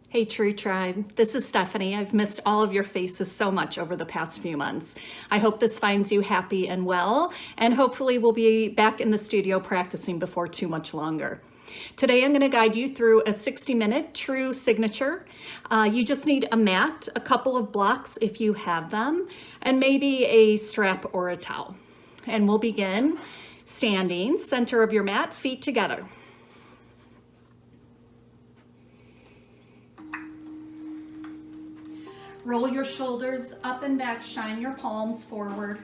Hey True Tribe, this is Stephanie. I've missed all of your faces so much over the past few months. I hope this finds you happy and well, and hopefully we'll be back in the studio practicing before too much longer. Today I'm going to guide you through a 60-minute true signature. You just need a mat, a couple of blocks if you have them, and maybe a strap or a towel. And we'll begin standing, center of your mat, feet together. Roll your shoulders up and back, shine your palms forward,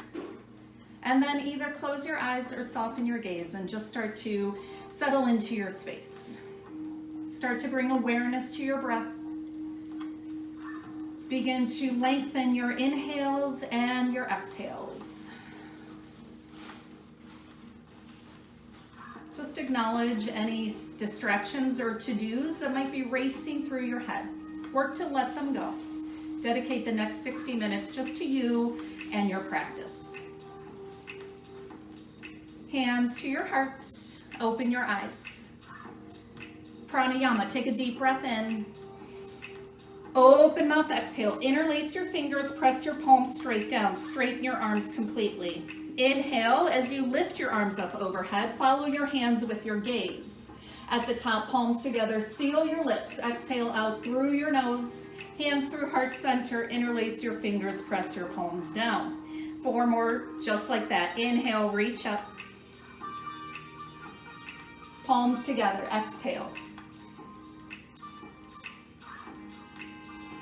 and then either close your eyes or soften your gaze and just start to settle into your space. Start to bring awareness to your breath. Begin to lengthen your inhales and your exhales. Just acknowledge any distractions or to-dos that might be racing through your head. Work to let them go. Dedicate the next 60 minutes just to you and your practice. Hands to your heart, open your eyes. Pranayama, take a deep breath in. Open mouth, exhale. Interlace your fingers, press your palms straight down. Straighten your arms completely. Inhale as you lift your arms up overhead. Follow your hands with your gaze. At the top, palms together, seal your lips. Exhale out through your nose. Hands through heart center, interlace your fingers, press your palms down. 4 more, just like that. Inhale, reach up. Palms together, exhale.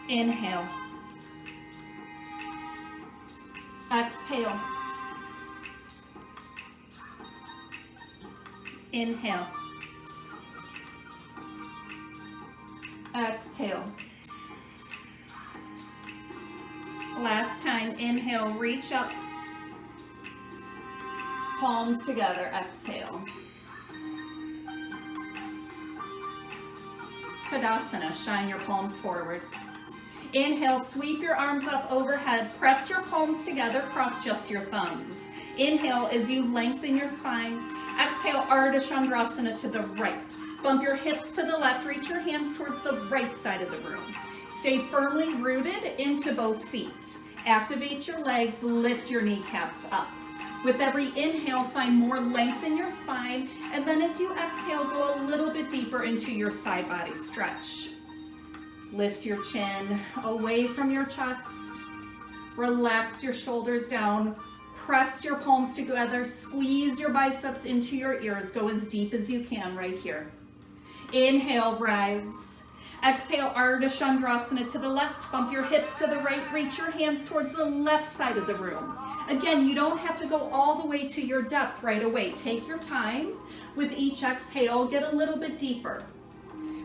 Inhale. Exhale. Inhale. Exhale. Last time, inhale, reach up, palms together, exhale. Tadasana, shine your palms forward. Inhale, sweep your arms up overhead, press your palms together, cross just your thumbs. Inhale as you lengthen your spine. Exhale, Ardha Chandrasana to the right. Bump your hips to the left, reach your hands towards the right side of the room. Stay firmly rooted into both feet. Activate your legs, lift your kneecaps up. With every inhale, find more length in your spine, and then as you exhale, go a little bit deeper into your side body stretch. Lift your chin away from your chest. Relax your shoulders down. Press your palms together. Squeeze your biceps into your ears. Go as deep as you can right here. Inhale, rise. Exhale, Ardha Chandrasana to the left. Bump your hips to the right. Reach your hands towards the left side of the room. Again, you don't have to go all the way to your depth right away. Take your time. With each exhale, get a little bit deeper.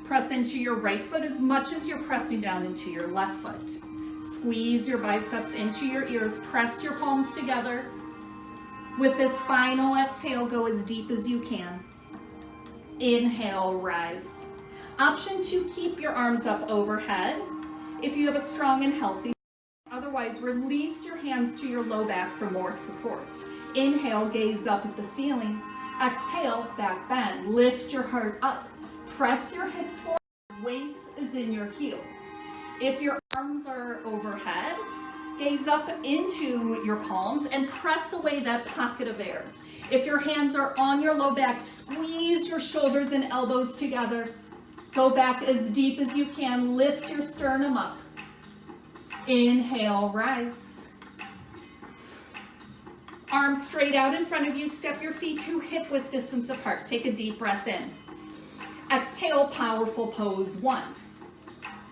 Press into your right foot as much as you're pressing down into your left foot. Squeeze your biceps into your ears. Press your palms together. With this final exhale, go as deep as you can. Inhale, rise. Option to keep your arms up overhead if you have a strong and healthy. Otherwise, release your hands to your low back for more support. Inhale, gaze up at the ceiling. Exhale, back bend. Lift your heart up. Press your hips forward. Weight is in your heels. If your arms are overhead, gaze up into your palms and press away that pocket of air. If your hands are on your low back, squeeze your shoulders and elbows together. Go back as deep as you can. Lift your sternum up. Inhale, rise. Arms straight out in front of you. Step your feet to hip width distance apart. Take a deep breath in. Exhale, powerful pose 1.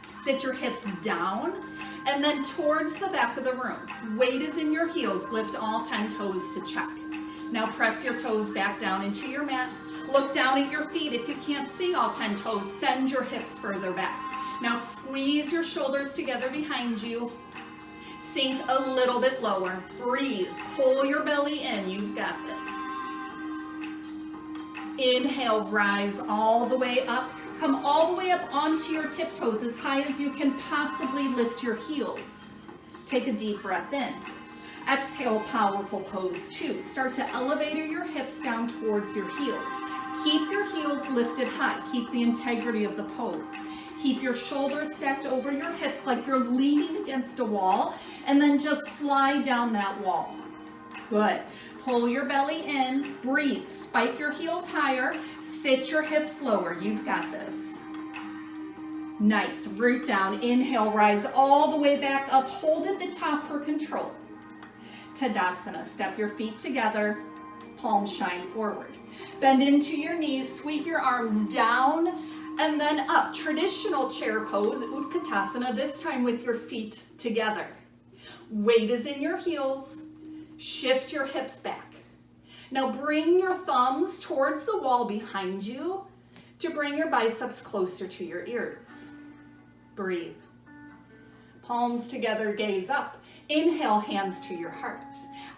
Sit your hips down and then towards the back of the room. Weight is in your heels. Lift all 10 toes to check. Now press your toes back down into your mat. Look down at your feet. If you can't see all 10 toes, send your hips further back. Now squeeze your shoulders together behind you. Sink a little bit lower. Breathe. Pull your belly in. You've got this. Inhale, rise all the way up. Come all the way up onto your tiptoes as high as you can possibly lift your heels. Take a deep breath in. Exhale, powerful pose 2. Start to elevate your hips down towards your heels. Keep your heels lifted high. Keep the integrity of the pose. Keep your shoulders stacked over your hips like you're leaning against a wall, and then just slide down that wall. Good. Pull your belly in, breathe, spike your heels higher, sit your hips lower. You've got this. Nice. Root down, inhale, rise all the way back up. Hold at the top for control. Tadasana, step your feet together, palms shine forward. Bend into your knees, sweep your arms down and then up. Traditional chair pose, Utkatasana, this time with your feet together. Weight is in your heels, shift your hips back. Now bring your thumbs towards the wall behind you to bring your biceps closer to your ears. Breathe. Palms together, gaze up. Inhale, hands to your heart.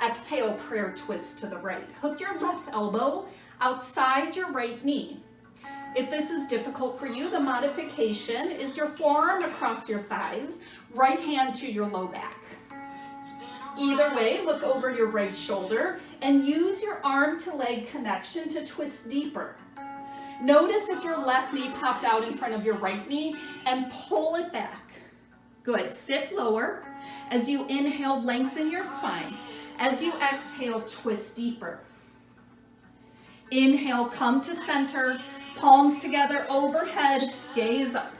Exhale, prayer twist to the right. Hook your left elbow outside your right knee. If this is difficult for you, the modification is your forearm across your thighs, right hand to your low back. Either way, look over your right shoulder and use your arm to leg connection to twist deeper. Notice if your left knee popped out in front of your right knee and pull it back. Good. Sit lower. As you inhale, lengthen your spine. As you exhale, twist deeper. Inhale, come to center, palms together overhead, gaze up.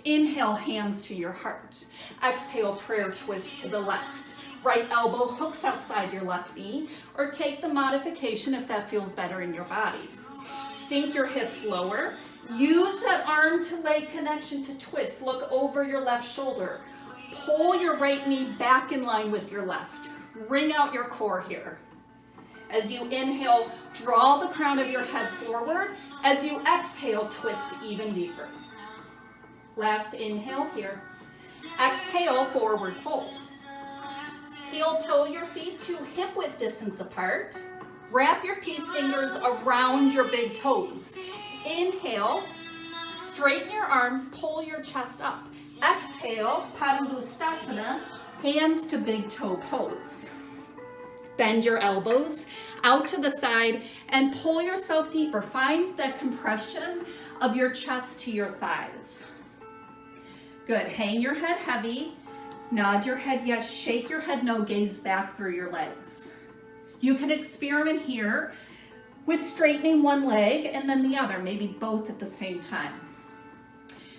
Inhale, hands to your heart. Exhale, prayer twist to the left. Right elbow hooks outside your left knee, or take the modification if that feels better in your body. Sink your hips lower. Use that arm to leg connection to twist. Look over your left shoulder. Pull your right knee back in line with your left. Wring out your core here. As you inhale, draw the crown of your head forward. As you exhale, twist even deeper. Last inhale here. Exhale, forward fold. Heel toe your feet to hip width distance apart. Wrap your peace fingers around your big toes. Inhale, straighten your arms, pull your chest up. Exhale, Padangusthasana, hands to big toe pose. Bend your elbows out to the side and pull yourself deeper. Find that compression of your chest to your thighs. Good. Hang your head heavy. Nod your head yes. Shake your head no. Gaze back through your legs. You can experiment here with straightening one leg and then the other, maybe both at the same time.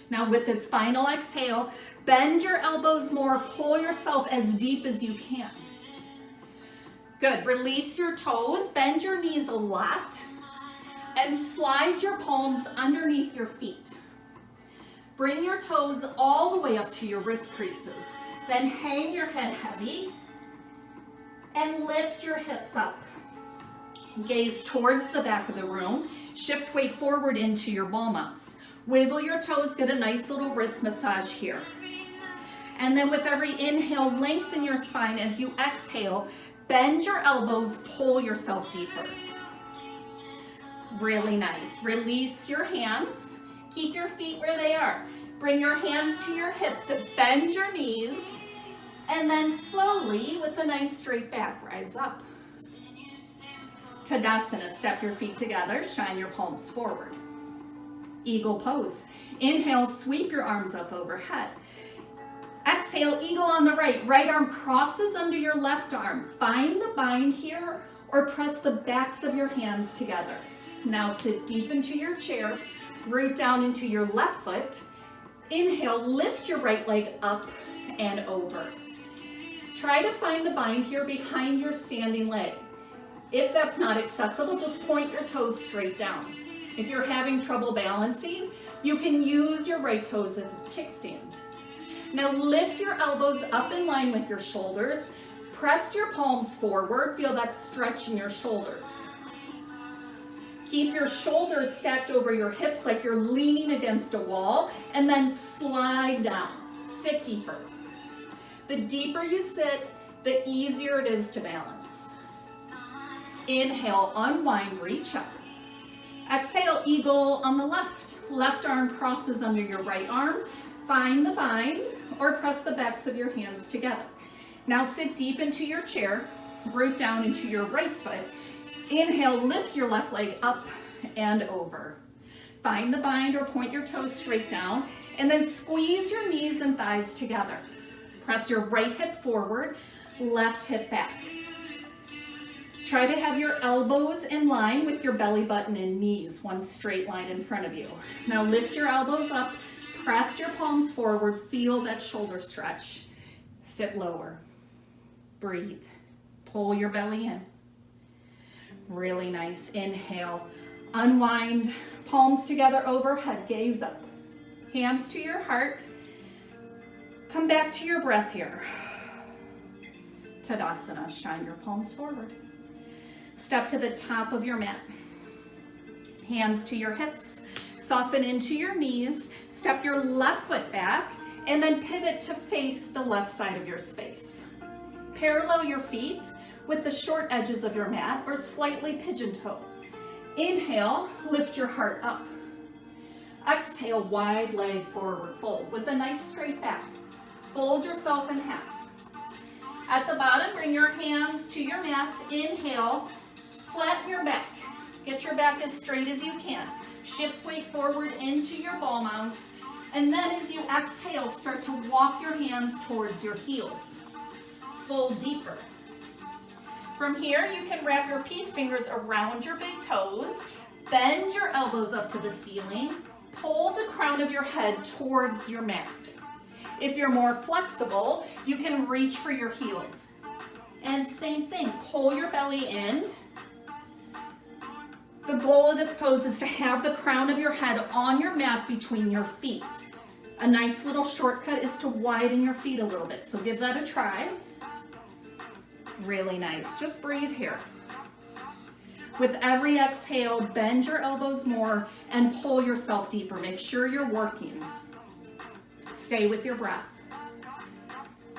Now with this final exhale, bend your elbows more, pull yourself as deep as you can. Good, release your toes, bend your knees a lot, and slide your palms underneath your feet. Bring your toes all the way up to your wrist creases. Then hang your head heavy and lift your hips up. Gaze towards the back of the room. Shift weight forward into your ball mounts. Wiggle your toes, get a nice little wrist massage here. And then with every inhale, lengthen your spine. As you exhale, bend your elbows, pull yourself deeper. Really nice. Release your hands. Keep your feet where they are. Bring your hands to your hips, so bend your knees, and then slowly, with a nice straight back, rise up. Tadasana, step your feet together, shine your palms forward. Eagle pose. Inhale, sweep your arms up overhead. Exhale, eagle on the right. Right arm crosses under your left arm. Find the bind here or press the backs of your hands together. Now sit deep into your chair. Root down into your left foot. Inhale, lift your right leg up and over. Try to find the bind here behind your standing leg. If that's not accessible, just point your toes straight down. If you're having trouble balancing, you can use your right toes as a kickstand. Now lift your elbows up in line with your shoulders. Press your palms forward. Feel that stretch in your shoulders. Keep your shoulders stacked over your hips like you're leaning against a wall, and then slide down. Sit deeper. The deeper you sit, the easier it is to balance. Inhale, unwind, reach up. Exhale, eagle on the left. Left arm crosses under your right arm. Find the bind or press the backs of your hands together. Now sit deep into your chair. Root down into your right foot. Inhale, lift your left leg up and over. Find the bind or point your toes straight down, and then squeeze your knees and thighs together. Press your right hip forward, left hip back. Try to have your elbows in line with your belly button and knees, one straight line in front of you. Now lift your elbows up, press your palms forward, feel that shoulder stretch. Sit lower, breathe, pull your belly in. Really nice, inhale, unwind, palms together overhead, gaze up. Hands to your heart, come back to your breath here. Tadasana, shine your palms forward. Step to the top of your mat. Hands to your hips, soften into your knees, step your left foot back, and then pivot to face the left side of your space. Parallel your feet with the short edges of your mat or slightly pigeon toe. Inhale, lift your heart up. Exhale, wide leg forward fold with a nice straight back. Fold yourself in half. At the bottom, bring your hands to your mat. Inhale, flatten your back. Get your back as straight as you can. Shift weight forward into your ball mounts. And then as you exhale, start to walk your hands towards your heels. Fold deeper. From here, you can wrap your peace fingers around your big toes. Bend your elbows up to the ceiling. Pull the crown of your head towards your mat. If you're more flexible, you can reach for your heels. And same thing, pull your belly in. The goal of this pose is to have the crown of your head on your mat between your feet. A nice little shortcut is to widen your feet a little bit, so give that a try. Really nice, just breathe here. With every exhale, bend your elbows more and pull yourself deeper. Make sure you're working. Stay with your breath.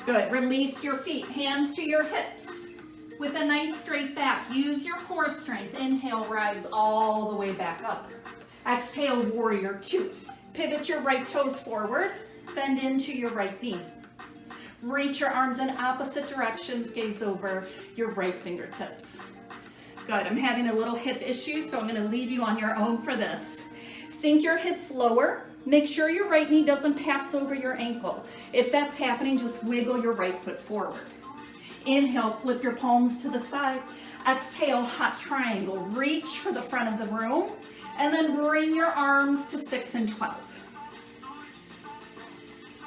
Good, release your feet, hands to your hips. With a nice straight back, use your core strength. Inhale, rise all the way back up. Exhale, warrior two. Pivot your right toes forward, bend into your right knee. Reach your arms in opposite directions, gaze over your right fingertips. Good, I'm having a little hip issue, so I'm gonna leave you on your own for this. Sink your hips lower. Make sure your right knee doesn't pass over your ankle. If that's happening, just wiggle your right foot forward. Inhale, flip your palms to the side. Exhale, hot triangle. Reach for the front of the room, and then bring your arms to 6 and 12.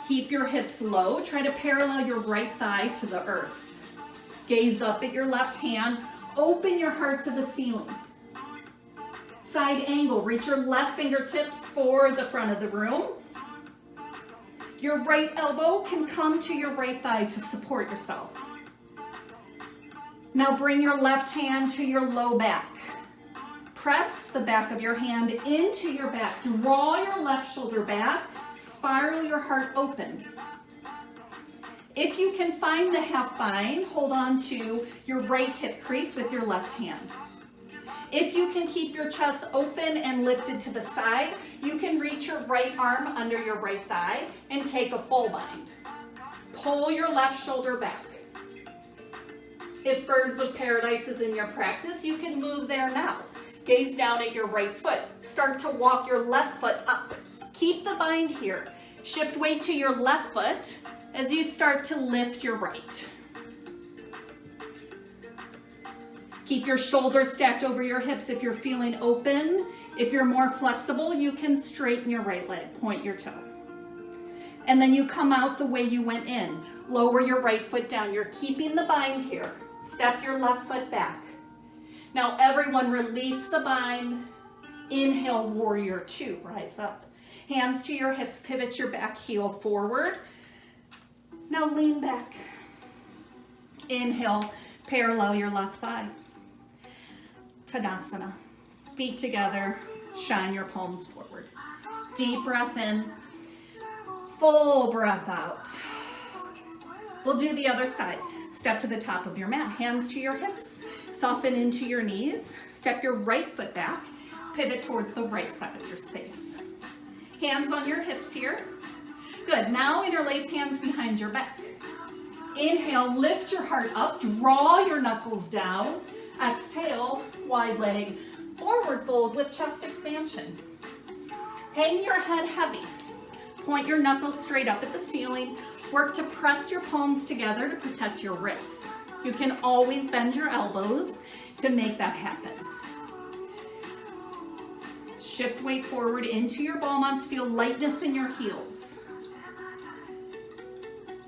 Keep your hips low. Try to parallel your right thigh to the earth. Gaze up at your left hand. Open your heart to the ceiling. Side angle. Reach your left fingertips for the front of the room. Your right elbow can come to your right thigh to support yourself. Now bring your left hand to your low back. Press the back of your hand into your back. Draw your left shoulder back. Spiral your heart open. If you can find the half bind, hold on to your right hip crease with your left hand. If you can keep your chest open and lifted to the side, you can reach your right arm under your right thigh and take a full bind. Pull your left shoulder back. If Birds of Paradise is in your practice, you can move there now. Gaze down at your right foot. Start to walk your left foot up. Keep the bind here. Shift weight to your left foot as you start to lift your right. Keep your shoulders stacked over your hips if you're feeling open. If you're more flexible, you can straighten your right leg, point your toe. And then you come out the way you went in. Lower your right foot down. You're keeping the bind here. Step your left foot back. Now everyone release the bind. Inhale, warrior two, rise up. Hands to your hips, pivot your back heel forward. Now lean back. Inhale, parallel your left thigh. Tadasana. Feet together, shine your palms forward. Deep breath in, full breath out. We'll do the other side. Step to the top of your mat, hands to your hips, soften into your knees, step your right foot back, pivot towards the right side of your space. Hands on your hips here. Good, now interlace hands behind your back. Inhale, lift your heart up, draw your knuckles down. Exhale, wide leg, forward fold with chest expansion. Hang your head heavy. Point your knuckles straight up at the ceiling. Work to press your palms together to protect your wrists. You can always bend your elbows to make that happen. Shift weight forward into your ball mounts. Feel lightness in your heels.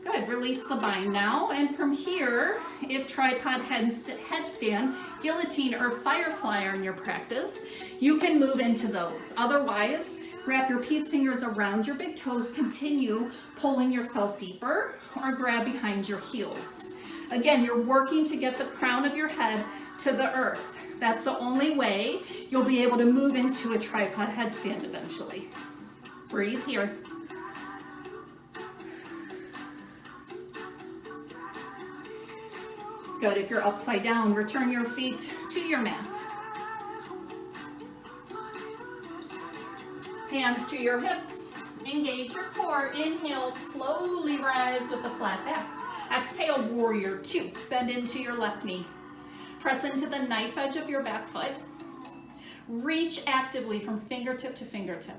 Good, release the bind now. And from here, if tripod headstand, guillotine, or firefly are in your practice, you can move into those. Otherwise, wrap your peace fingers around your big toes. Continue pulling yourself deeper or grab behind your heels. Again, you're working to get the crown of your head to the earth. That's the only way you'll be able to move into a tripod headstand eventually. Breathe here. Good, if you're upside down, return your feet to your mat. Hands to your hips, engage your core. Inhale, slowly rise with a flat back. Exhale, warrior two. Bend into your left knee. Press into the knife edge of your back foot. Reach actively from fingertip to fingertip.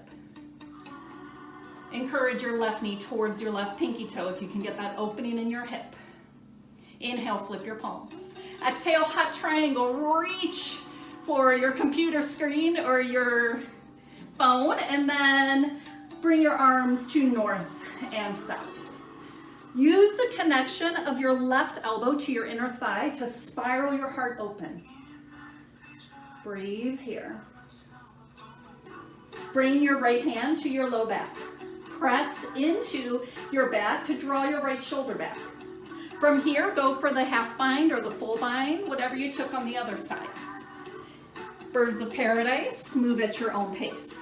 Encourage your left knee towards your left pinky toe if you can get that opening in your hip. Inhale, flip your palms. Exhale, hot triangle. Reach for your computer screen or your phone, and then bring your arms to north and south. Use the connection of your left elbow to your inner thigh to spiral your heart open. Breathe here. Bring your right hand to your low back. Press into your back to draw your right shoulder back. From here, go for the half bind or the full bind, whatever you took on the other side. Birds of paradise, move at your own pace.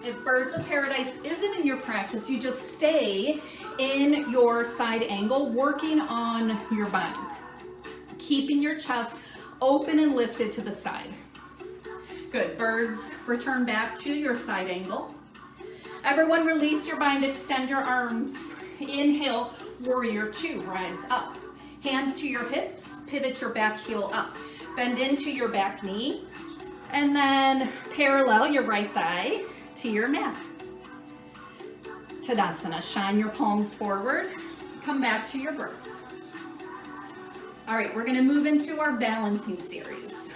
If birds of paradise isn't in your practice, you just stay in your side angle, working on your bind, keeping your chest open and lifted to the side. Good, birds, return back to your side angle. Everyone release your bind, extend your arms. Inhale, warrior two, rise up. Hands to your hips, pivot your back heel up. Bend into your back knee, and then parallel your right thigh to your mat. Tadasana, shine your palms forward, come back to your birth. All right, we're gonna move into our balancing series.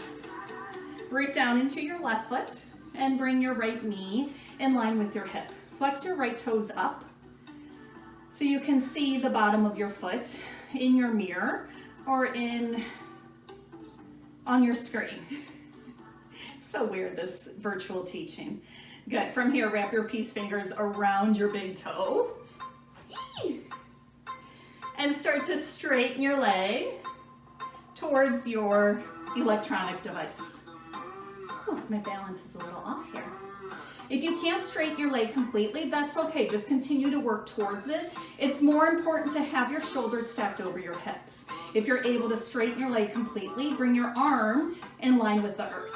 Root down into your left foot and bring your right knee in line with your hip. Flex your right toes up so you can see the bottom of your foot in your mirror or on your screen. So weird, this virtual teaching. Good, from here, wrap your peace fingers around your big toe. And start to straighten your leg towards your electronic device. Oh, my balance is a little off here. If you can't straighten your leg completely, that's okay. Just continue to work towards it. It's more important to have your shoulders stacked over your hips. If you're able to straighten your leg completely, bring your arm in line with the earth.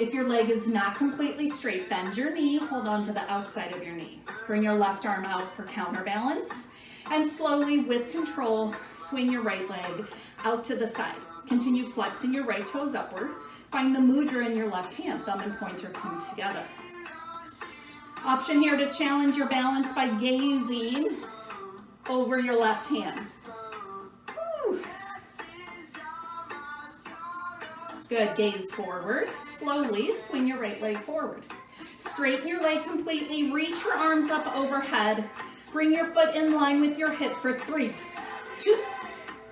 If your leg is not completely straight, bend your knee, hold on to the outside of your knee. Bring your left arm out for counterbalance, and slowly, with control, swing your right leg out to the side. Continue flexing your right toes upward. Find the mudra in your left hand, thumb and pointer come together. Option here to challenge your balance by gazing over your left hand. Woo. Good, gaze forward. Slowly swing your right leg forward. Straighten your leg completely, reach your arms up overhead. Bring your foot in line with your hip for 3, 2,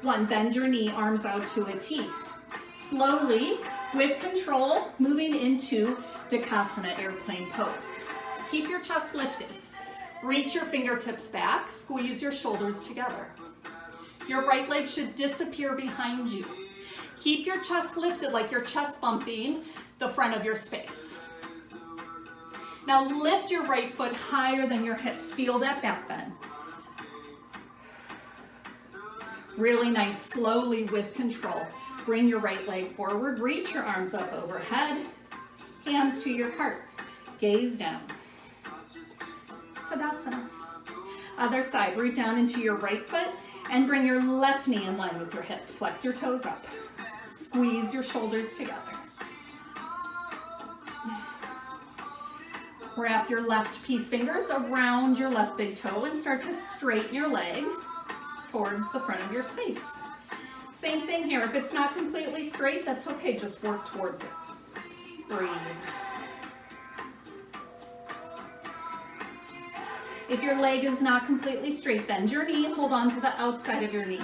1. Bend your knee, arms out to a T. Slowly, with control, moving into Dakasana, airplane pose. Keep your chest lifted. Reach your fingertips back, squeeze your shoulders together. Your right leg should disappear behind you. Keep your chest lifted like you're chest bumping the front of your space. Now lift your right foot higher than your hips. Feel that back bend. Really nice, slowly with control. Bring your right leg forward, reach your arms up overhead, hands to your heart, gaze down. Tadasana. Other side, root down into your right foot And bring your left knee in line with your hip. Flex your toes up. Squeeze your shoulders together. Wrap your left peace fingers around your left big toe and start to straighten your leg towards the front of your space. Same thing here. If it's not completely straight, that's okay. Just work towards it. Breathe. If your leg is not completely straight, bend your knee, hold on to the outside of your knee.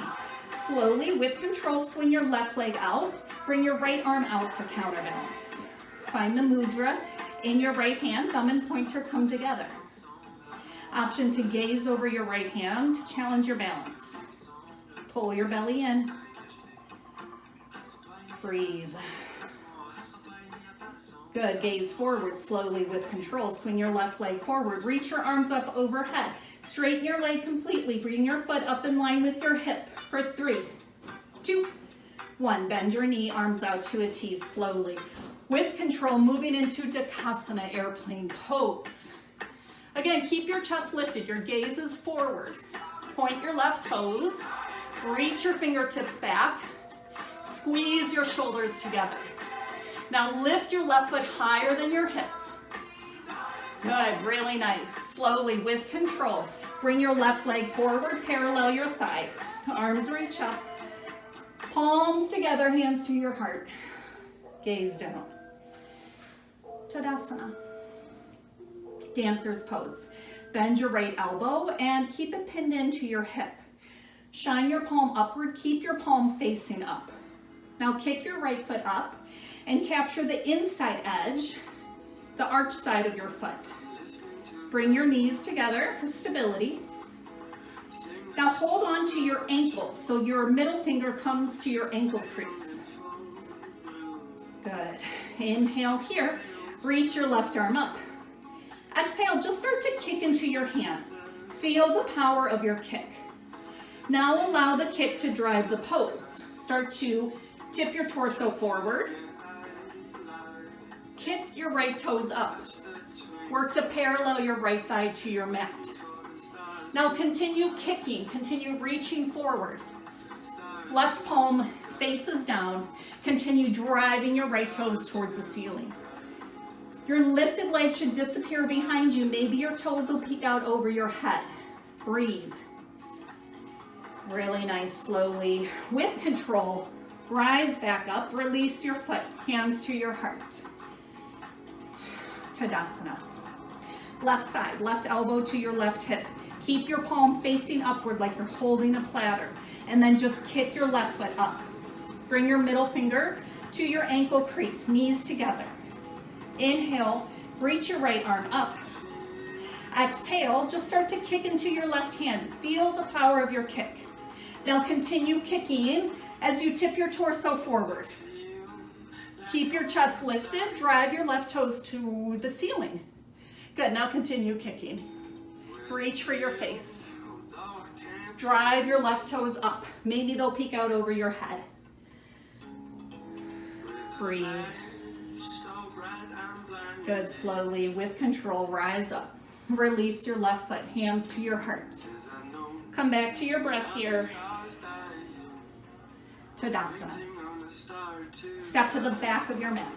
Slowly, with control, swing your left leg out. Bring your right arm out for counterbalance. Find the mudra in your right hand. Thumb and pointer come together. Option to gaze over your right hand to challenge your balance. Pull your belly in. Breathe. Good. Gaze forward slowly with control. Swing your left leg forward. Reach your arms up overhead. Straighten your leg completely. Bring your foot up in line with your hip for 3, 2, 1. Bend your knee, arms out to a T slowly. With control, moving into Dakasana, airplane pose. Again, keep your chest lifted. Your gaze is forward. Point your left toes. Reach your fingertips back. Squeeze your shoulders together. Now lift your left foot higher than your hips. Good, really nice. Slowly, with control, bring your left leg forward, parallel your thigh. Arms reach up. Palms together, hands to your heart. Gaze down. Tadasana. Dancer's pose. Bend your right elbow and keep it pinned into your hip. Shine your palm upward, keep your palm facing up. Now kick your right foot up and capture the inside edge, the arch side of your foot. Bring your knees together for stability. Now hold on to your ankles so your middle finger comes to your ankle crease. Good. Inhale here. Reach your left arm up. Exhale, just start to kick into your hand. Feel the power of your kick. Now allow the kick to drive the pose. Start to tip your torso forward. Kick your right toes up. Work to parallel your right thigh to your mat. Now continue kicking, continue reaching forward. Left palm faces down. Continue driving your right toes towards the ceiling. Your lifted leg should disappear behind you. Maybe your toes will peek out over your head. Breathe. Really nice. Slowly, with control, rise back up. Release your foot, hands to your heart. Tadasana. Left side, left elbow to your left hip. Keep your palm facing upward like you're holding a platter. And then just kick your left foot up. Bring your middle finger to your ankle crease, knees together. Inhale, reach your right arm up. Exhale, just start to kick into your left hand. Feel the power of your kick. Now continue kicking as you tip your torso forward. Keep your chest lifted, drive your left toes to the ceiling. Good, now continue kicking. Reach for your face. Drive your left toes up. Maybe they'll peek out over your head. Breathe. Good, slowly, with control, rise up. Release your left foot, hands to your heart. Come back to your breath here. Tadasana. Step to the back of your mat.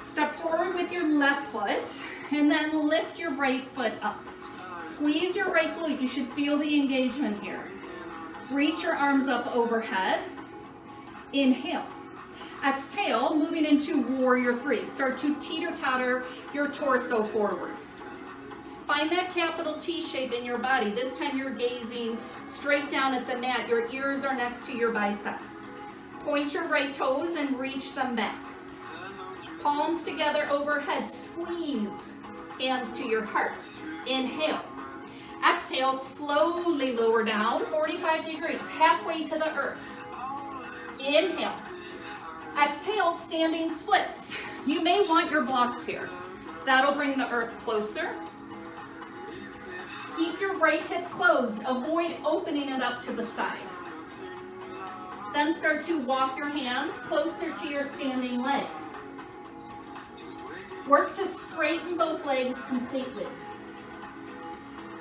Step forward with your left foot and then lift your right foot up. Squeeze your right glute. You should feel the engagement here. Reach your arms up overhead. Inhale. Exhale, moving into warrior 3. Start to teeter-totter your torso forward. Find that capital T shape in your body. This time you're gazing straight down at the mat. Your ears are next to your biceps. Point your right toes and reach them back. Palms together overhead. Squeeze. Hands to your heart. Inhale. Exhale, slowly lower down. 45 degrees, halfway to the earth. Inhale. Exhale, standing splits. You may want your blocks here. That'll bring the earth closer. Keep your right hip closed. Avoid opening it up to the side. Then start to walk your hands closer to your standing leg. Work to straighten both legs completely.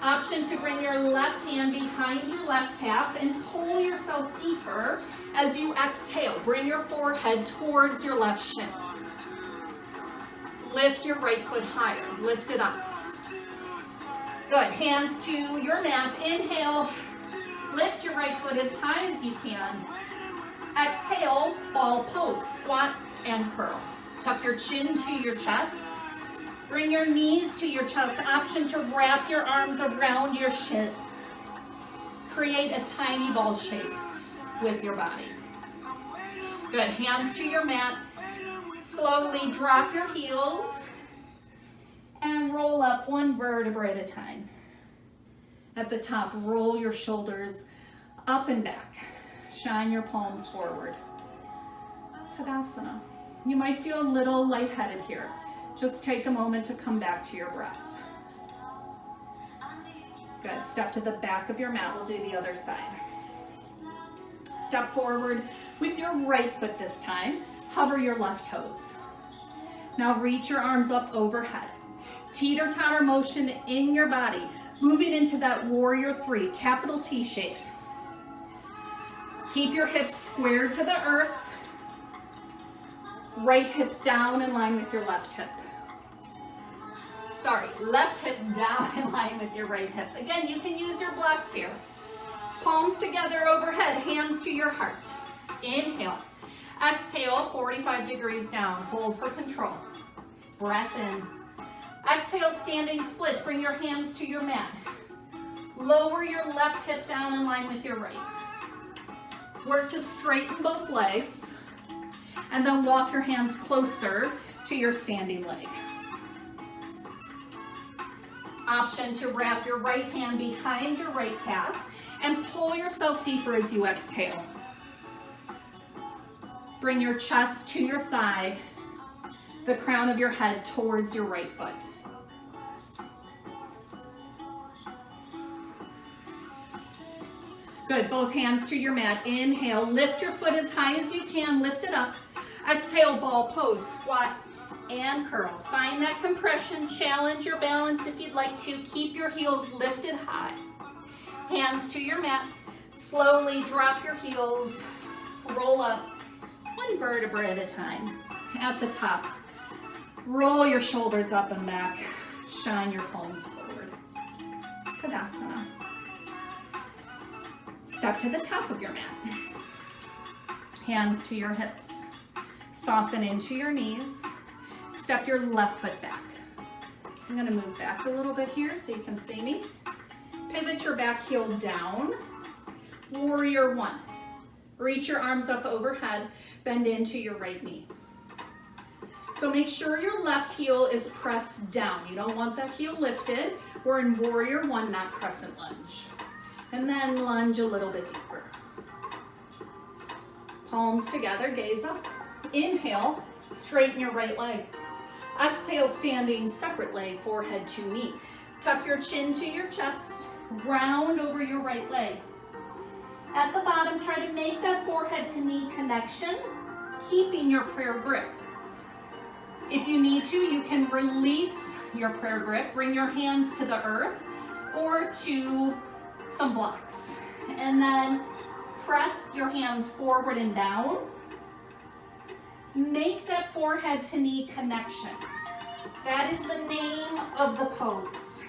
Option to bring your left hand behind your left calf and pull yourself deeper as you exhale. Bring your forehead towards your left shin. Lift your right foot higher. Lift it up. Good. Hands to your mat. Inhale. Lift your right foot as high as you can. Exhale, ball pose. Squat and curl. Tuck your chin to your chest. Bring your knees to your chest. Option to wrap your arms around your shins. Create a tiny ball shape with your body. Good. Hands to your mat. Slowly drop your heels and roll up one vertebra at a time. At the top, roll your shoulders up and back. Shine your palms forward. Tadasana. You might feel a little lightheaded here. Just take a moment to come back to your breath. Good. Step to the back of your mat. We'll do the other side. Step forward with your right foot this time. Hover your left toes. Now reach your arms up overhead. Teeter-totter motion in your body. Moving into that warrior three, capital T shape. Keep your hips squared to the earth. Right hip down in line with your left hip. Sorry, left hip down in line with your right hip. Again, you can use your blocks here. Palms together overhead, hands to your heart. Inhale. Exhale, 45 degrees down. Hold for control. Breath in. Exhale, standing split. Bring your hands to your mat. Lower your left hip down in line with your right. Work to straighten both legs. And then walk your hands closer to your standing leg. Option to wrap your right hand behind your right calf and pull yourself deeper as you exhale. Bring your chest to your thigh, the crown of your head towards your right foot. Good, both hands to your mat. Inhale, lift your foot as high as you can, lift it up. Exhale, ball pose, squat and curl. Find that compression, challenge your balance if you'd like to. Keep your heels lifted high. Hands to your mat. Slowly drop your heels, roll up one vertebra at a time. At the top, roll your shoulders up and back. Shine your palms forward. Tadasana. Step to the top of your mat. Hands to your hips. Soften into your knees. Step your left foot back. I'm going to move back a little bit here so you can see me. Pivot your back heel down. Warrior one. Reach your arms up overhead. Bend into your right knee. So make sure your left heel is pressed down. You don't want that heel lifted. We're in warrior one, not crescent lunge. And then lunge a little bit deeper. Palms together, gaze up. Inhale, straighten your right leg. Exhale, standing separate leg, forehead to knee. Tuck your chin to your chest, round over your right leg. At the bottom, try to make that forehead to knee connection, keeping your prayer grip. If you need to, you can release your prayer grip, bring your hands to the earth or to some blocks. And then press your hands forward and down. Make that forehead to knee connection. That is the name of the pose.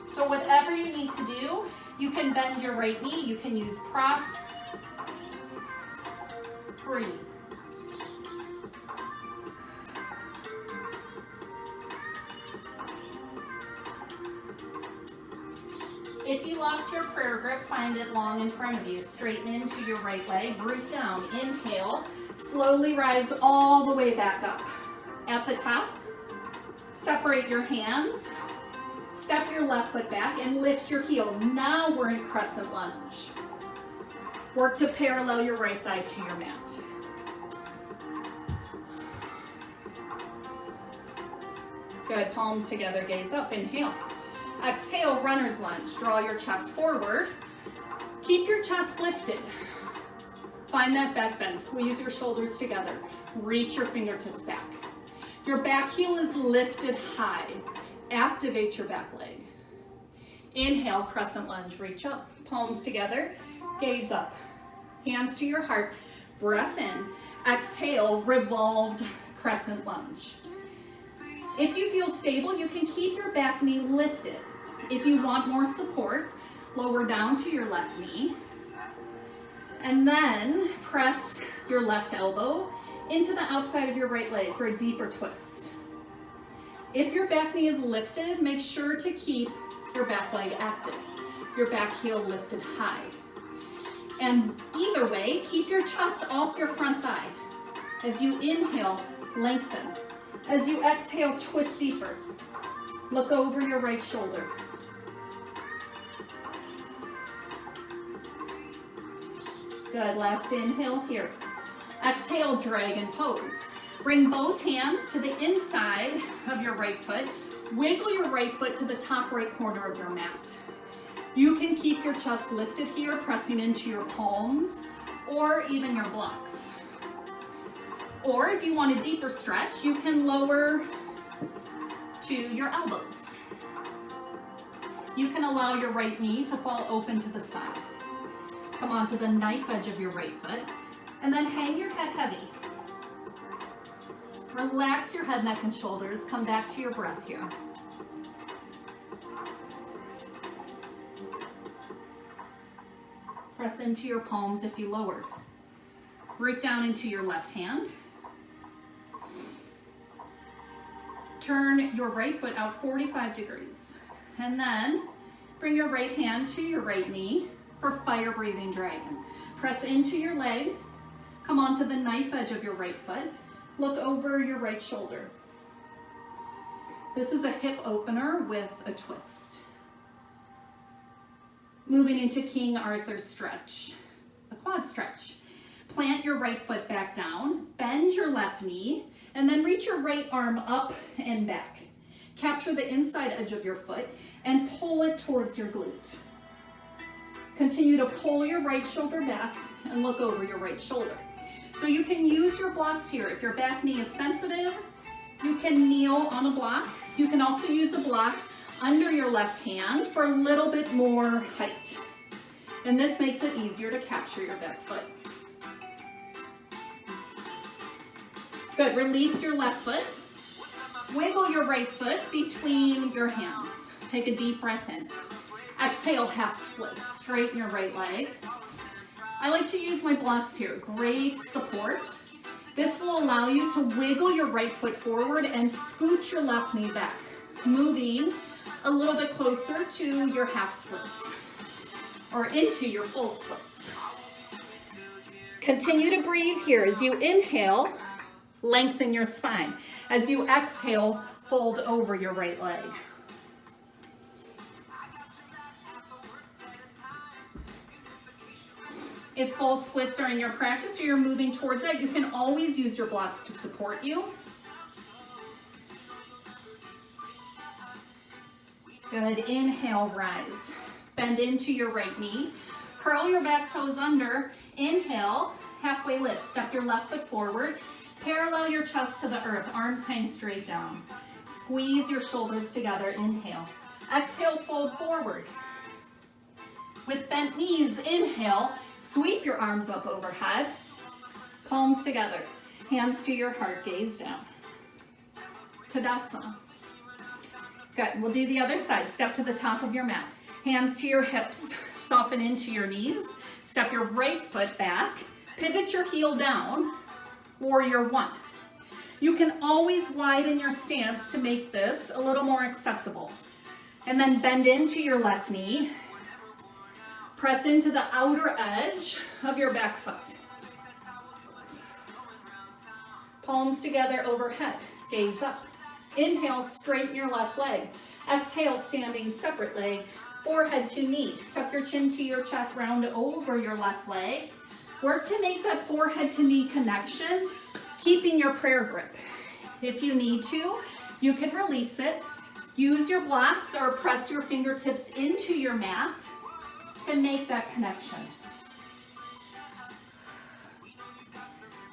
So whatever you need to do, you can bend your right knee, you can use props. Breathe. If you lost your prayer grip, find it long in front of you. Straighten into your right leg, root down, inhale. Slowly rise all the way back up. At the top, separate your hands, step your left foot back and lift your heel. Now we're in crescent lunge. Work to parallel your right thigh to your mat. Good, palms together, gaze up, inhale. Exhale, runner's lunge. Draw your chest forward. Keep your chest lifted. Find that back bend. Squeeze your shoulders together. Reach your fingertips back. Your back heel is lifted high. Activate your back leg. Inhale, crescent lunge, reach up. Palms together, gaze up. Hands to your heart, breath in. Exhale, revolved crescent lunge. If you feel stable, you can keep your back knee lifted. If you want more support, lower down to your left knee. And then press your left elbow into the outside of your right leg for a deeper twist. If your back knee is lifted, make sure to keep your back leg active. Your back heel lifted high. And either way, keep your chest off your front thigh. As you inhale, lengthen. As you exhale, twist deeper. Look over your right shoulder. Good, last inhale here. Exhale, dragon pose. Bring both hands to the inside of your right foot. Wiggle your right foot to the top right corner of your mat. You can keep your chest lifted here, pressing into your palms or even your blocks. Or if you want a deeper stretch, you can lower to your elbows. You can allow your right knee to fall open to the side. Come onto the knife edge of your right foot, and then hang your head heavy. Relax your head, neck, and shoulders. Come back to your breath here. Press into your palms if you lowered. Root down into your left hand. Turn your right foot out 45 degrees. And then bring your right hand to your right knee for fire breathing dragon. Press into your leg. Come onto the knife edge of your right foot. Look over your right shoulder. This is a hip opener with a twist. Moving into King Arthur stretch, a quad stretch. Plant your right foot back down, bend your left knee, and then reach your right arm up and back. Capture the inside edge of your foot and pull it towards your glute. Continue to pull your right shoulder back and look over your right shoulder. So you can use your blocks here. If your back knee is sensitive, you can kneel on a block. You can also use a block under your left hand for a little bit more height. And this makes it easier to capture your back foot. Good, release your left foot. Wiggle your right foot between your hands. Take a deep breath in. Exhale, half split. Straighten your right leg. I like to use my blocks here. Great support. This will allow you to wiggle your right foot forward and scoot your left knee back, moving a little bit closer to your half splits or into your full splits. Continue to breathe here. As you inhale, lengthen your spine. As you exhale, fold over your right leg. If full splits are in your practice or you're moving towards that, you can always use your blocks to support you. Good, inhale, rise. Bend into your right knee. Curl your back toes under. Inhale, halfway lift. Step your left foot forward. Parallel your chest to the earth. Arms hang straight down. Squeeze your shoulders together. Inhale. Exhale, fold forward. With bent knees, inhale. Sweep your arms up overhead, palms together, hands to your heart, gaze down. Tadasana. Good, we'll do the other side. Step to the top of your mat. Hands to your hips, soften into your knees. Step your right foot back, pivot your heel down, warrior one. You can always widen your stance to make this a little more accessible. And then bend into your left knee. Press into the outer edge of your back foot. Palms together overhead. Gaze up. Inhale, straighten your left leg. Exhale, standing separate leg. Forehead to knee. Tuck your chin to your chest, round over your left leg. Work to make that forehead to knee connection, keeping your prayer grip. If you need to, you can release it. Use your blocks or press your fingertips into your mat to make that connection.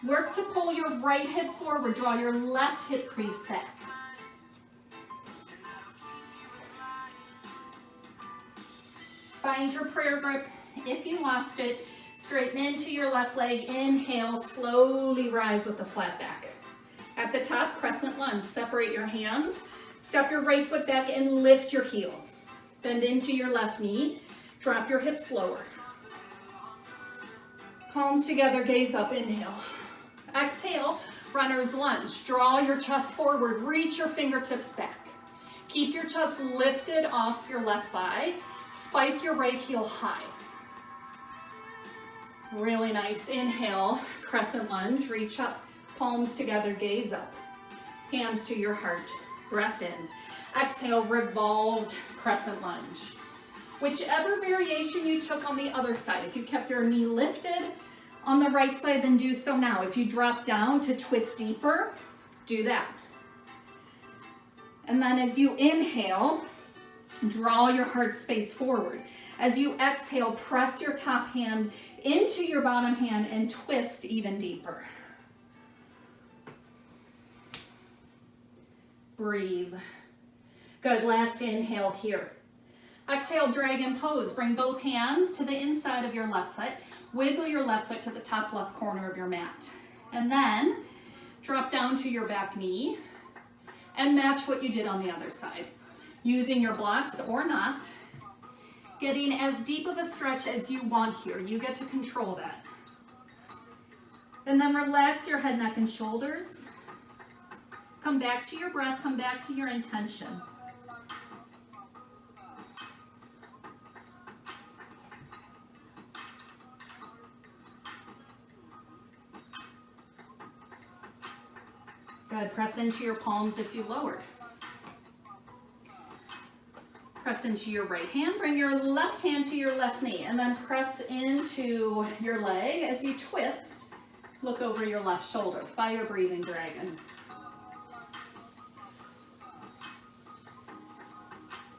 Work to pull your right hip forward, draw your left hip crease back. Find your prayer grip. If you lost it, straighten into your left leg. Inhale, slowly rise with a flat back. At the top, crescent lunge. Separate your hands. Step your right foot back and lift your heel. Bend into your left knee. Drop your hips lower. Palms together, gaze up, inhale. Exhale, runner's lunge. Draw your chest forward, reach your fingertips back. Keep your chest lifted off your left thigh. Spike your right heel high. Really nice. Inhale, crescent lunge, reach up, palms together, gaze up. Hands to your heart, breath in. Exhale, revolved crescent lunge. Whichever variation you took on the other side, if you kept your knee lifted on the right side, then do so now. If you drop down to twist deeper, do that. And then as you inhale, draw your heart space forward. As you exhale, press your top hand into your bottom hand and twist even deeper. Breathe. Good, last inhale here. Exhale, dragon pose. Bring both hands to the inside of your left foot. Wiggle your left foot to the top left corner of your mat. And then drop down to your back knee and match what you did on the other side. Using your blocks or not, getting as deep of a stretch as you want here. You get to control that. And then relax your head, neck, and shoulders. Come back to your breath, come back to your intention. Good, press into your palms if you lowered. Press into your right hand, bring your left hand to your left knee, and then press into your leg as you twist. Look over your left shoulder, fire breathing dragon.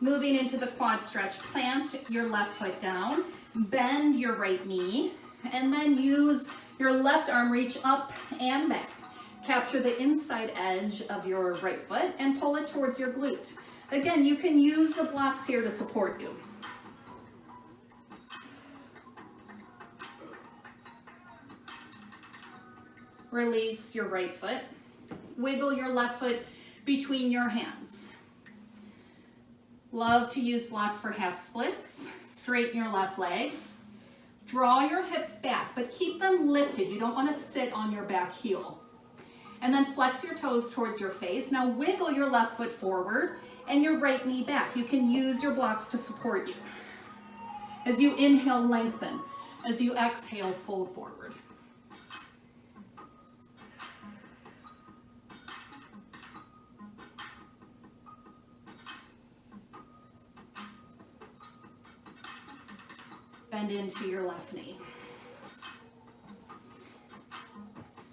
Moving into the quad stretch, plant your left foot down, bend your right knee, and then use your left arm, reach up and back. Capture the inside edge of your right foot and pull it towards your glute. Again, you can use the blocks here to support you. Release your right foot. Wiggle your left foot between your hands. Love to use blocks for half splits. Straighten your left leg. Draw your hips back, but keep them lifted. You don't want to sit on your back heel. And then flex your toes towards your face. Now wiggle your left foot forward and your right knee back. You can use your blocks to support you. As you inhale, lengthen. As you exhale, fold forward. Bend into your left knee.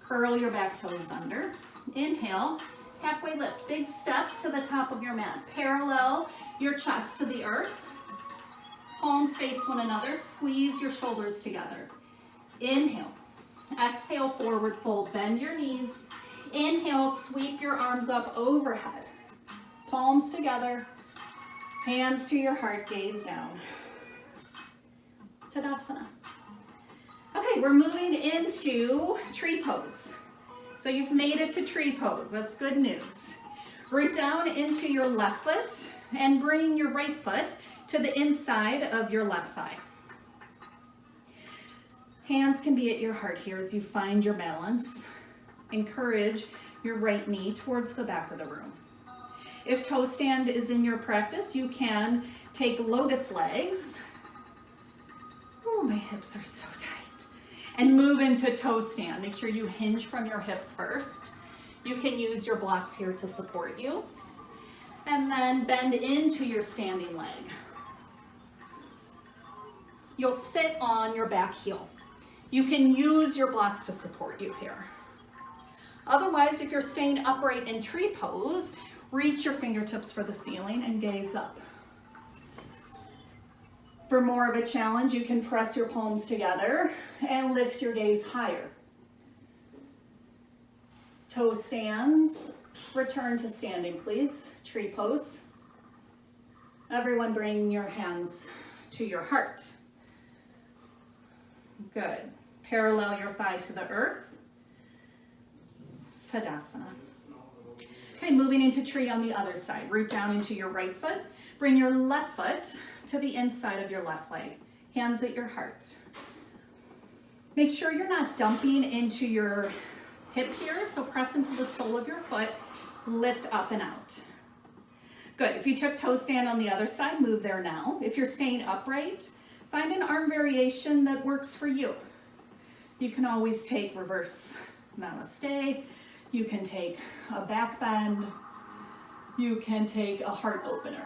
Curl your back toes under. Inhale, halfway lift. Big step to the top of your mat. Parallel your chest to the earth. Palms face one another. Squeeze your shoulders together. Inhale. Exhale, forward fold. Bend your knees. Inhale, sweep your arms up overhead. Palms together. Hands to your heart, gaze down. Tadasana. Okay, we're moving into tree pose. So you've made it to tree pose. That's good news. Root down into your left foot and bring your right foot to the inside of your left thigh. Hands can be at your heart here as you find your balance. Encourage your right knee towards the back of the room. If toe stand is in your practice, you can take lotus legs. Oh, my hips are so tight. And move into toe stand. Make sure you hinge from your hips first. You can use your blocks here to support you. And then bend into your standing leg. You'll sit on your back heel. You can use your blocks to support you here. Otherwise, if you're staying upright in tree pose, reach your fingertips for the ceiling and gaze up. For more of a challenge, you can press your palms together and lift your gaze higher. Toe stands, return to standing, please. Tree pose. Everyone bring your hands to your heart. Good. Parallel your thigh to the earth. Tadasana. Okay, moving into tree on the other side. Root down into your right foot. Bring your left foot to the inside of your left leg. Hands at your heart. Make sure you're not dumping into your hip here, so press into the sole of your foot. Lift up and out. Good. If you took toe stand on the other side, move there now. If you're staying upright, find an arm variation that works for you. You can always take reverse namaste. You can take a back bend. You can take a heart opener.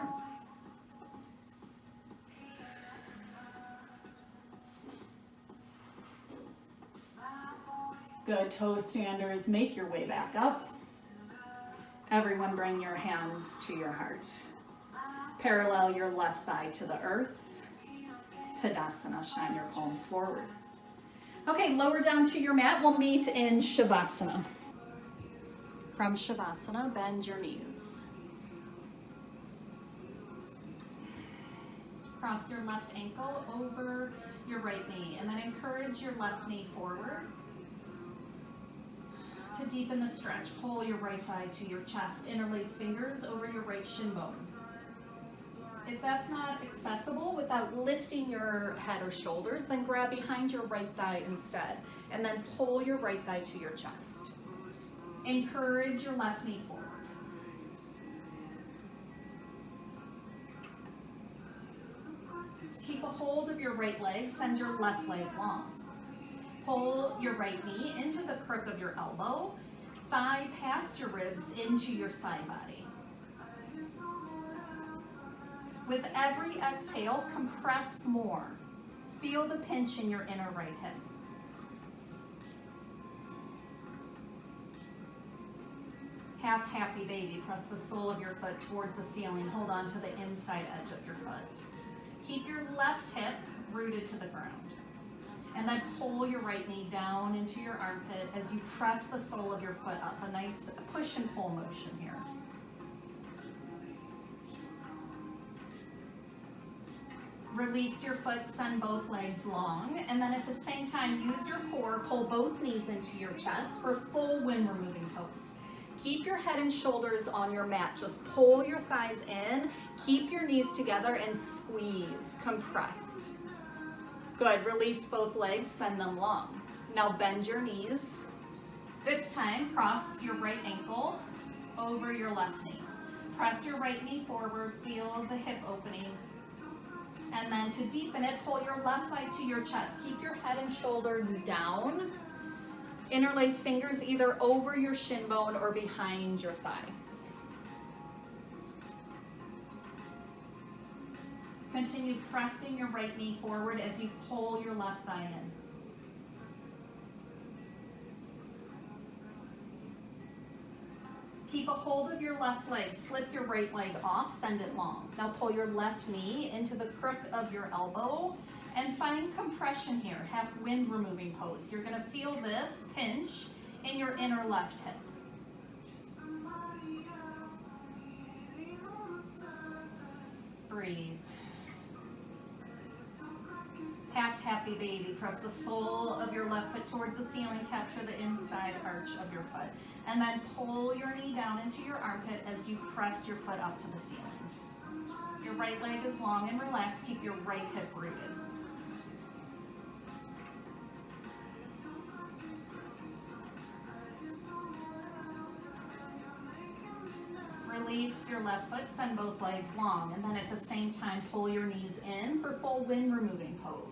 Good. Toe standers, make your way back up. Everyone bring your hands to your heart. Parallel your left thigh to the earth. Tadasana, shine your palms forward. Okay, lower down to your mat. We'll meet in Shavasana. From Shavasana, bend your knees. Cross your left ankle over your right knee, and then encourage your left knee forward. To deepen the stretch, pull your right thigh to your chest, interlace fingers over your right shin bone. If that's not accessible without lifting your head or shoulders, then grab behind your right thigh instead, and then pull your right thigh to your chest. Encourage your left knee forward. Keep a hold of your right leg, send your left leg long. Pull your right knee into the crook of your elbow, thigh past your ribs into your side body. With every exhale, compress more. Feel the pinch in your inner right hip. Half happy baby, press the sole of your foot towards the ceiling. Hold on to the inside edge of your foot. Keep your left hip rooted to the ground. And then pull your right knee down into your armpit as you press the sole of your foot up. A nice push and pull motion here. Release your foot, send both legs long, and then at the same time, use your core, pull both knees into your chest for full wind removing pose. Keep your head and shoulders on your mat. Just pull your thighs in, keep your knees together, and squeeze, compress. Good, release both legs, send them long. Now bend your knees. This time, cross your right ankle over your left knee. Press your right knee forward, feel the hip opening. And then to deepen it, pull your left thigh to your chest. Keep your head and shoulders down. Interlace fingers either over your shin bone or behind your thigh. Continue pressing your right knee forward as you pull your left thigh in. Keep a hold of your left leg, slip your right leg off, send it long. Now pull your left knee into the crook of your elbow and find compression here, half wind removing pose. You're gonna feel this pinch in your inner left hip. Breathe. Half happy baby. Press the sole of your left foot towards the ceiling. Capture the inside arch of your foot. And then pull your knee down into your armpit as you press your foot up to the ceiling. Your right leg is long and relaxed. Keep your right hip rooted. Release your left foot, send both legs long, and then at the same time pull your knees in for full wind removing pose.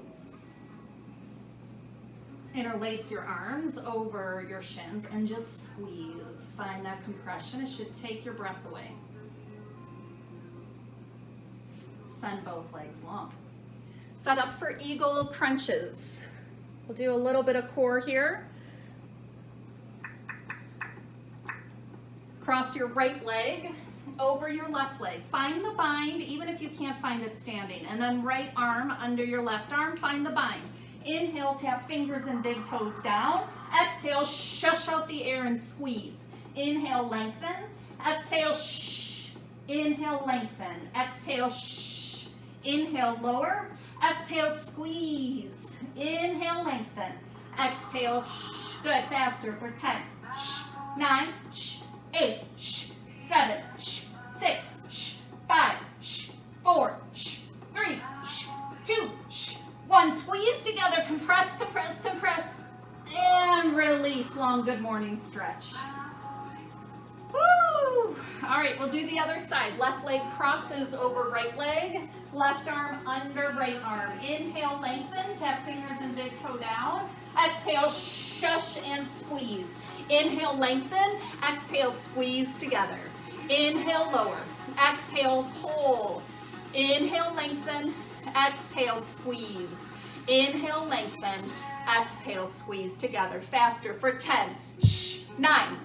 Interlace your arms over your shins and just squeeze. Find that compression. It should take your breath away. Send both legs long. Set up for eagle crunches. We'll do a little bit of core here. Cross your right leg over your left leg. Find the bind, even if you can't find it standing. And then right arm under your left arm, find the bind. Inhale, tap fingers and big toes down. Exhale, shush out the air and squeeze. Inhale, lengthen. Exhale, shh. Inhale, lengthen. Exhale, shh. Inhale, lower. Exhale, squeeze. Inhale, lengthen. Exhale, good, faster for 10, 9, 8, 7, 6, 5, 4, 3, 2, 1. Squeeze together, compress, compress, compress, and release. Long good morning stretch. Woo! All right, we'll do the other side. Left leg crosses over right leg, left arm under right arm. Inhale, lengthen, tap fingers and big toe down. Exhale, shush and squeeze. Inhale, lengthen, exhale, squeeze together. Inhale, lower. Exhale, pull. Inhale, lengthen, exhale, squeeze. Inhale, lengthen, exhale, squeeze together. Faster for 10, 9,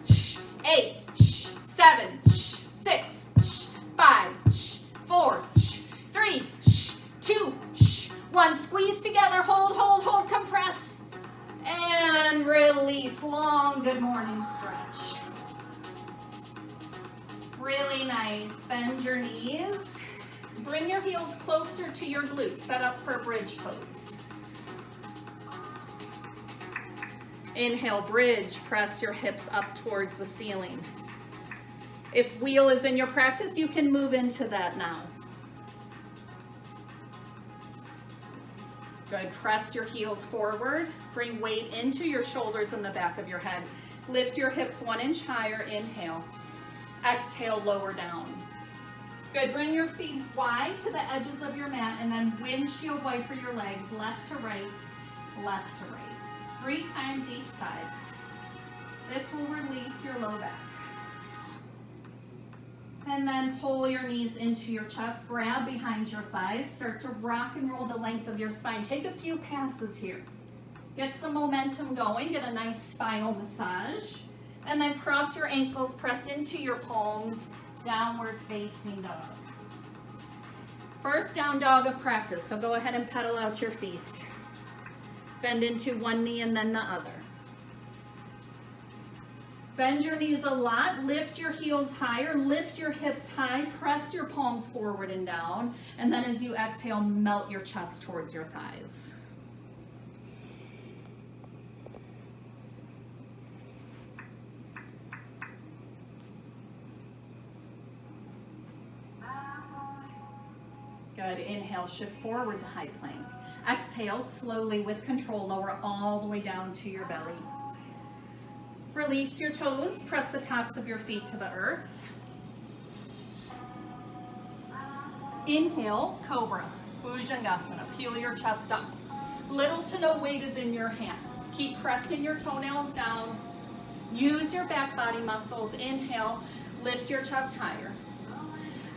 8, 7, 6, 5, 4, 3, 2, 1. Squeeze together, hold, hold, hold, compress, and release. Long good morning stretch. Really nice. Bend your knees. Bring your heels closer to your glutes. Set up for bridge pose. Inhale, bridge. Press your hips up towards the ceiling. If wheel is in your practice, you can move into that now. Good. Press your heels forward. Bring weight into your shoulders and the back of your head. Lift your hips 1 inch higher. Inhale. Exhale, lower down. Good. Bring your feet wide to the edges of your mat and then windshield wiper your legs left to right, left to right. 3 times each side. This will release your low back. And then pull your knees into your chest, grab behind your thighs, start to rock and roll the length of your spine. Take a few passes here. Get some momentum going, get a nice spinal massage. And then cross your ankles, press into your palms, downward facing dog. First down dog of practice, so go ahead and pedal out your feet. Bend into one knee and then the other. Bend your knees a lot, lift your heels higher, lift your hips high, press your palms forward and down, and then as you exhale, melt your chest towards your thighs. Good. Inhale, shift forward to high plank. Exhale, slowly with control, lower all the way down to your belly. Release your toes, press the tops of your feet to the earth. Inhale, cobra, bhujangasana, peel your chest up. Little to no weight is in your hands. Keep pressing your toenails down. Use your back body muscles. Inhale, lift your chest higher.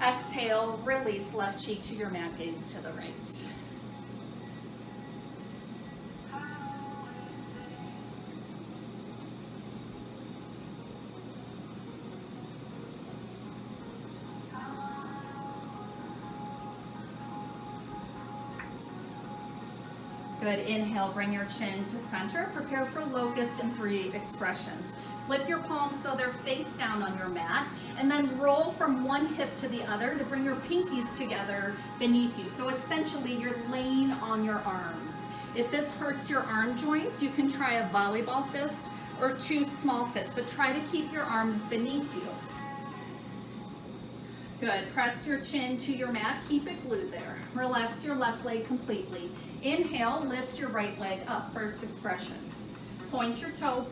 Exhale, release left cheek to your mat, gaze to the right. Good. Inhale, bring your chin to center. Prepare for locust and 3 expressions. Flip your palms so they're face down on your mat, and then roll from one hip to the other to bring your pinkies together beneath you. So essentially, you're laying on your arms. If this hurts your arm joints, you can try a volleyball fist or 2 small fists, but try to keep your arms beneath you. Good. Press your chin to your mat. Keep it glued there. Relax your left leg completely. Inhale, lift your right leg up. First expression. Point your toe.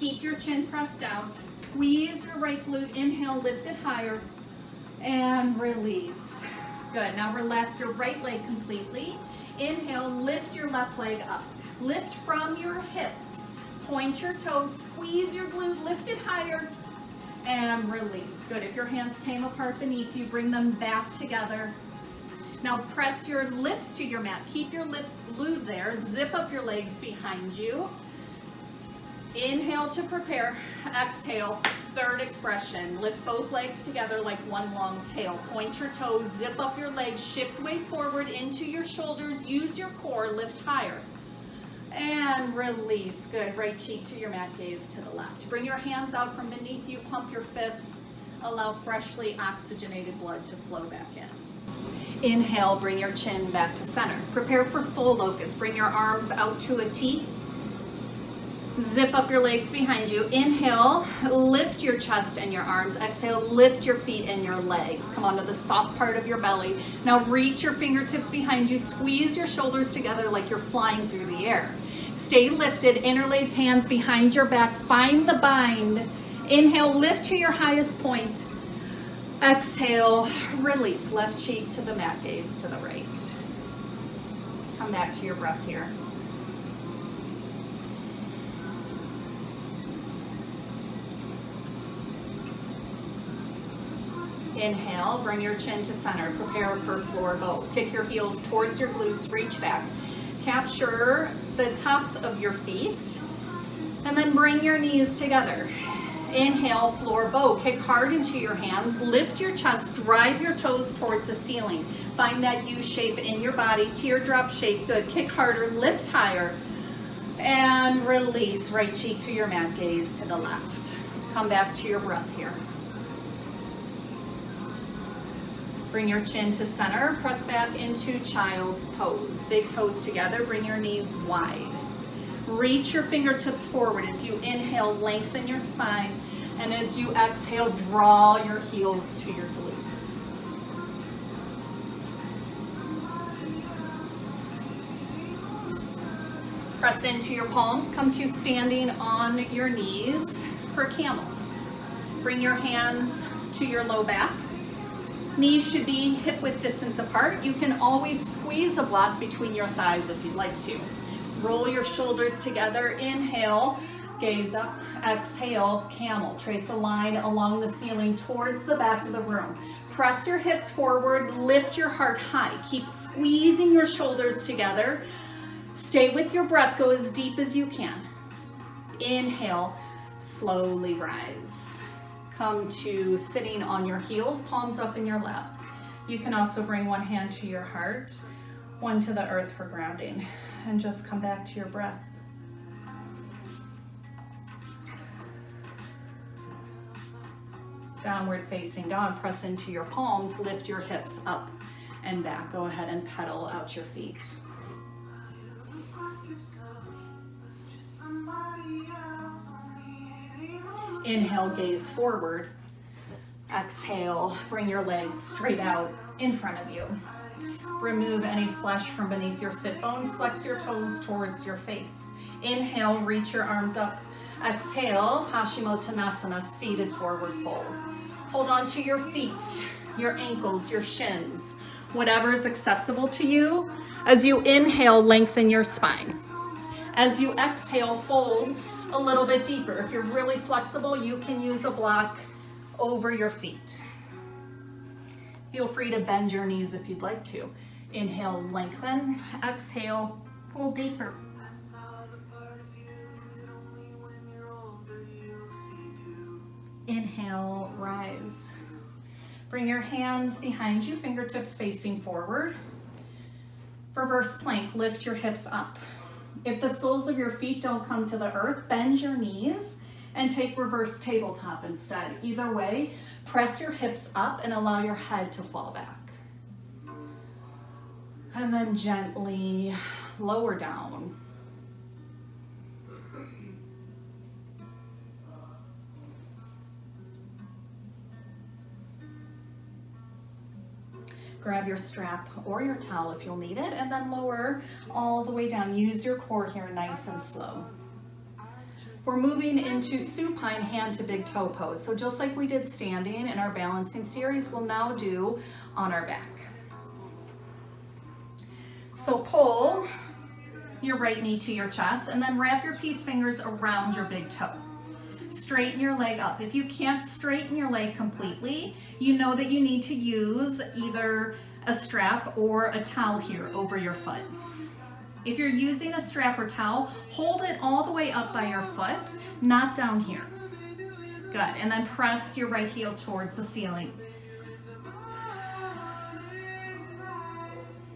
Keep your chin pressed down. Squeeze your right glute. Inhale, lift it higher. And release. Good. Now relax your right leg completely. Inhale, lift your left leg up. Lift from your hip. Point your toes. Squeeze your glute. Lift it higher. And release. Good. If your hands came apart beneath you, bring them back together. Now press your lips to your mat. Keep your lips glued there. Zip up your legs behind you. Inhale to prepare. Exhale. 3rd expression. Lift both legs together like one long tail. Point your toes. Zip up your legs. Shift weight forward into your shoulders. Use your core. Lift higher. And release. Good. Right cheek to your mat, gaze to the left. Bring your hands out from beneath you. Pump your fists. Allow freshly oxygenated blood to flow back in. Inhale, bring your chin back to center. Prepare for full locust. Bring your arms out to a T. Zip up your legs behind you. Inhale, lift your chest and your arms. Exhale, lift your feet and your legs. Come onto the soft part of your belly. Now reach your fingertips behind you. Squeeze your shoulders together like you're flying through the air. Stay lifted. Interlace hands behind your back. Find the bind. Inhale, lift to your highest point. Exhale, release. Left cheek to the mat, gaze to the right. Come back to your breath here. Inhale, bring your chin to center. Prepare for floor bow. Kick your heels towards your glutes, reach back. Capture the tops of your feet, and then bring your knees together. Inhale, floor bow. Kick hard into your hands. Lift your chest. Drive your toes towards the ceiling. Find that U shape in your body. Teardrop shape. Good. Kick harder. Lift higher. And release. Right cheek to your mat. Gaze to the left. Come back to your breath here. Bring your chin to center. Press back into child's pose. Big toes together. Bring your knees wide. Reach your fingertips forward as you inhale, lengthen your spine, and as you exhale, draw your heels to your glutes. Press into your palms, come to standing on your knees for camel. Bring your hands to your low back. Knees should be hip width distance apart. You can always squeeze a block between your thighs if you'd like to. Roll your shoulders together. Inhale, gaze up. Exhale, camel. Trace a line along the ceiling towards the back of the room. Press your hips forward. Lift your heart high. Keep squeezing your shoulders together. Stay with your breath. Go as deep as you can. Inhale, slowly rise. Come to sitting on your heels, palms up in your lap. You can also bring one hand to your heart, one to the earth for grounding. And just come back to your breath. Downward facing dog. Press into your palms. Lift your hips up and back. Go ahead and pedal out your feet. Inhale, gaze forward. Exhale, bring your legs straight out in front of you. Remove any flesh from beneath your sit bones. Flex your toes towards your face. Inhale, reach your arms up. Exhale, Paschimottanasana, seated forward fold. Hold on to your feet, your ankles, your shins, whatever is accessible to you. As you inhale, lengthen your spine. As you exhale, fold a little bit deeper. If you're really flexible, you can use a block over your feet. Feel free to bend your knees if you'd like to. Inhale, lengthen. Exhale, pull deeper. Inhale, rise. Bring your hands behind you, fingertips facing forward. Reverse plank, lift your hips up. If the soles of your feet don't come to the earth, bend your knees and take reverse tabletop instead. Either way, press your hips up and allow your head to fall back. And then gently lower down. Grab your strap or your towel if you'll need it, and then lower all the way down. Use your core here, nice and slow. We're moving into supine hand to big toe pose. So just like we did standing in our balancing series, we'll now do on our back. So pull your right knee to your chest and then wrap your peace fingers around your big toe. Straighten your leg up. If you can't straighten your leg completely, you know that you need to use either a strap or a towel here over your foot. If you're using a strap or towel, hold it all the way up by your foot, not down here. Good, and then press your right heel towards the ceiling.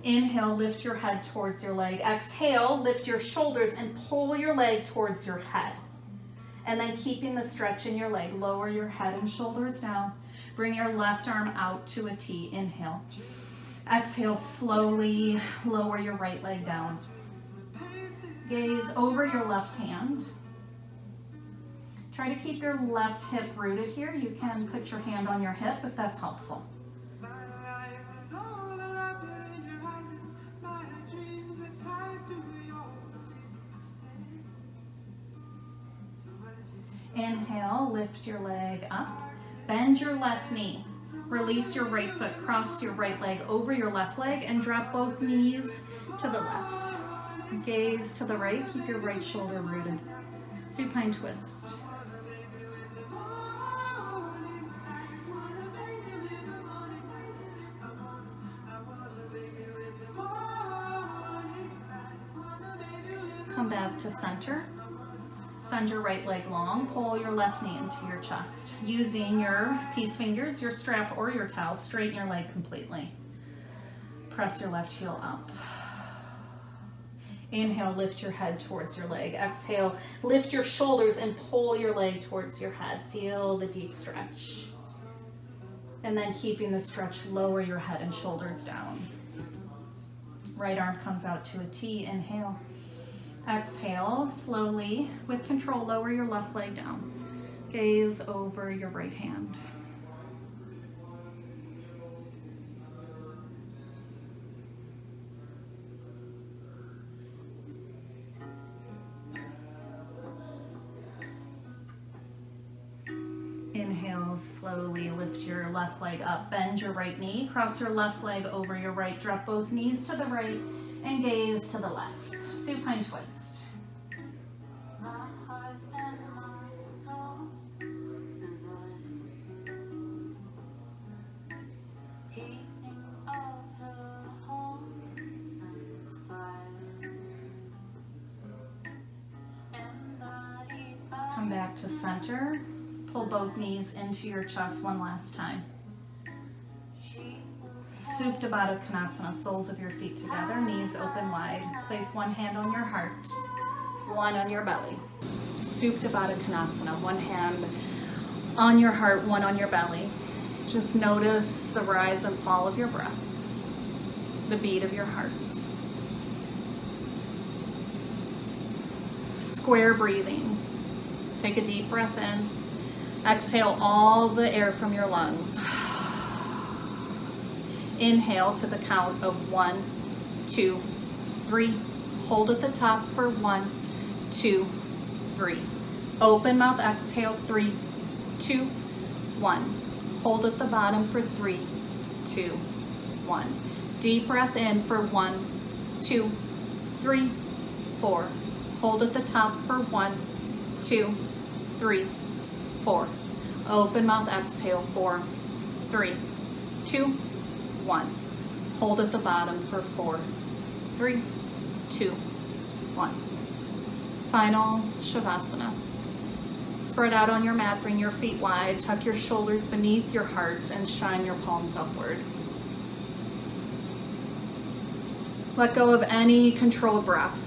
Inhale, lift your head towards your leg. Exhale, lift your shoulders and pull your leg towards your head. And then keeping the stretch in your leg, lower your head and shoulders down. Bring your left arm out to a T. Inhale. Exhale, slowly lower your right leg down. Gaze over your left hand. Try to keep your left hip rooted here. You can put your hand on your hip if that's helpful. Inhale, lift your leg up. Bend your left knee. Release your right foot, cross your right leg over your left leg, and drop both knees to the left. Gaze to the right, keep your right shoulder rooted. Supine twist. Come back to center. Send your right leg long, pull your left knee into your chest. Using your peace fingers, your strap, or your towel, straighten your leg completely. Press your left heel up. Inhale, lift your head towards your leg. Exhale, lift your shoulders and pull your leg towards your head. Feel the deep stretch. And then keeping the stretch, lower your head and shoulders down. Right arm comes out to a T. Inhale. Exhale, slowly, with control, lower your left leg down. Gaze over your right hand. Inhale, slowly lift your left leg up, bend your right knee, cross your left leg over your right, drop both knees to the right, and gaze to the left. Supine twist. My heart and my soul survive. Healing of her wholesome fire. Embodied by Come back to center. Pull both knees into your chest one last time. Supta Baddha Konasana, soles of your feet together, knees open wide. Place one hand on your heart, one on your belly. Supta Baddha Konasana, one hand on your heart, one on your belly. Just notice the rise and fall of your breath, the beat of your heart. Square breathing. Take a deep breath in. Exhale all the air from your lungs. Inhale to the count of 1, 2, 3. Hold at the top for 1, 2, 3. Open mouth, exhale, 3, 2, 1. Hold at the bottom for 3, 2, 1. Deep breath in for 1, 2, 3, 4. Hold at the top for 1, 2, 3, 4. Open mouth, exhale, 4, 3, 2, 1. Hold at the bottom for 4, 3, 2, 1. Final Shavasana. Spread out on your mat, bring your feet wide, tuck your shoulders beneath your heart, and shine your palms upward. Let go of any controlled breath.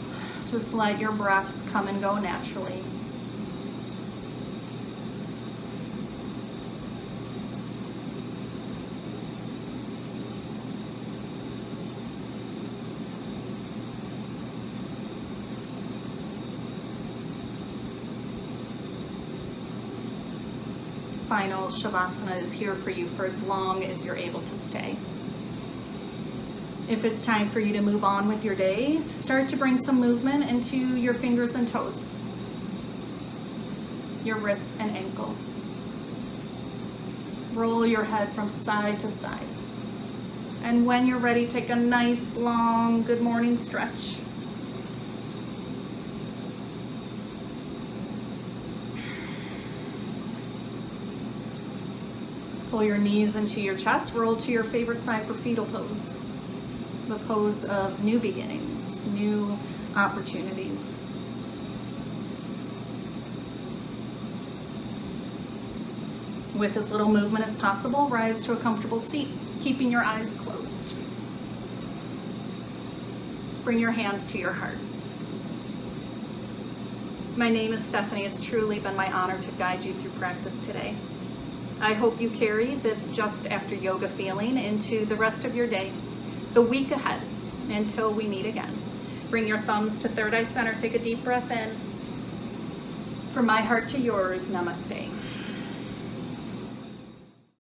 Just let your breath come and go naturally. Final Shavasana is here for you for as long as you're able to stay. If it's time for you to move on with your day, start to bring some movement into your fingers and toes, your wrists and ankles. Roll your head from side to side. And when you're ready, take a nice, long, good morning stretch. Pull your knees into your chest, roll to your favorite side for fetal pose. The pose of new beginnings, new opportunities. With as little movement as possible, rise to a comfortable seat, keeping your eyes closed. Bring your hands to your heart. My name is Stephanie. It's truly been my honor to guide you through practice today. I hope you carry this just after yoga feeling into the rest of your day. the week ahead until we meet again. Bring your thumbs to third eye center. Take a deep breath in. From my heart to yours, namaste.